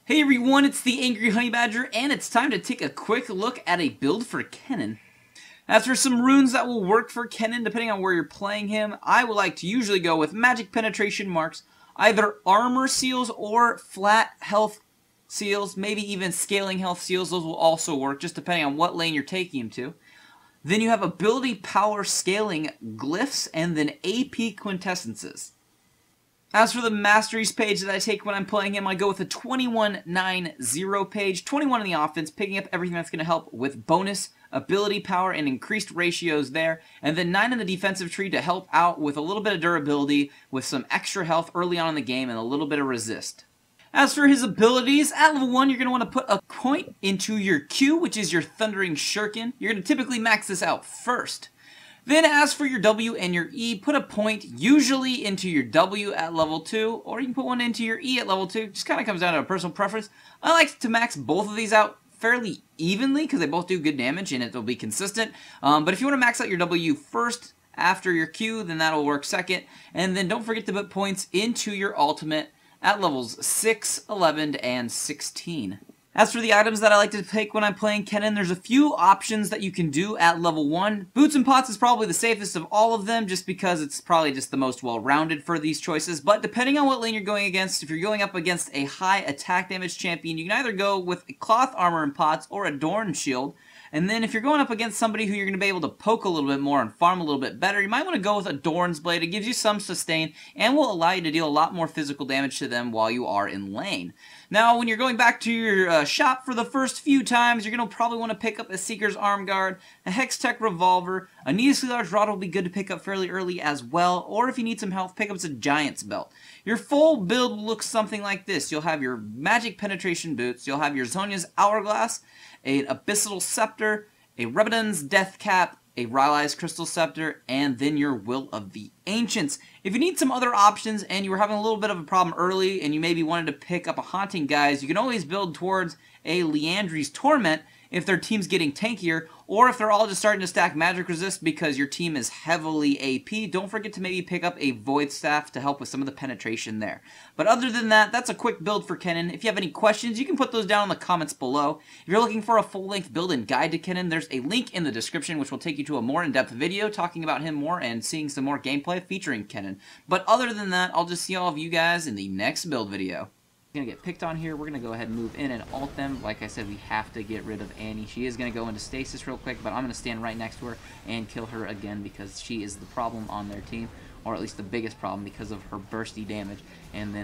Hey everyone, it's the Angry Honey Badger, and it's time to take a quick look at a build for Kennen. As for some runes that will work for Kennen, depending on where you're playing him, I would like to usually go with magic penetration marks, either armor seals or flat health seals, maybe even scaling health seals. Those will also work, just depending on what lane you're taking him to. Then you have ability power scaling glyphs, and then AP quintessences. As for the masteries page that I take when I'm playing him, I go with a 21-9-0 page, 21 in the offense, picking up everything that's going to help with bonus, ability power, and increased ratios there, and then 9 in the defensive tree to help out with a little bit of durability, with some extra health early on in the game, and a little bit of resist. As for his abilities, at level 1, you're going to want to put a point into your Q, which is your Thundering Shuriken. You're going to typically max this out first. Then as for your W and your E, put a point usually into your W at level 2, or you can put one into your E at level 2. Just kind of comes down to a personal preference. I like to max both of these out fairly evenly because they both do good damage and it'll be consistent. But if you want to max out your W first after your Q, then that'll work second. And then don't forget to put points into your ultimate at levels 6, 11, and 16. As for the items that I like to pick when I'm playing Kennen, there's a few options that you can do at level 1. Boots and Pots is probably the safest of all of them, just because it's probably just the most well-rounded for these choices. But depending on what lane you're going against, if you're going up against a high attack damage champion, you can either go with a Cloth Armor and Pots or a Dorn Shield. And then if you're going up against somebody who you're going to be able to poke a little bit more and farm a little bit better, you might want to go with a Dorn's Blade. It gives you some sustain and will allow you to deal a lot more physical damage to them while you are in lane. Now, when you're going back to your shop for the first few times, you're going to probably want to pick up a Seeker's Arm Guard, a Hextech Revolver, a needlessly large rod will be good to pick up fairly early as well, or if you need some health, pick up a Giant's Belt. Your full build will look something like this. You'll have your Magic Penetration Boots, you'll have your Zhonya's Hourglass, an Abyssal Scepter, a Rebadon's Death Cap, a Rylai's Crystal Scepter, and then your Will of the Ancients. If you need some other options and you were having a little bit of a problem early and you maybe wanted to pick up a Haunting Guise, you can always build towards a Liandry's Torment if their team's getting tankier, or if they're all just starting to stack magic resist because your team is heavily AP, don't forget to maybe pick up a Void Staff to help with some of the penetration there. But other than that, that's a quick build for Kennen. If you have any questions, you can put those down in the comments below. If you're looking for a full-length build and guide to Kennen, there's a link in the description which will take you to a more in-depth video talking about him more and seeing some more gameplay featuring Kennen. But other than that, I'll just see all of you guys in the next build video. Going to get picked on here. We're going to go ahead and move in and ult them. Like I said, we have to get rid of Annie. She is going to go into stasis real quick, but I'm going to stand right next to her and kill her again because she is the problem on their team, or at least the biggest problem because of her bursty damage. And then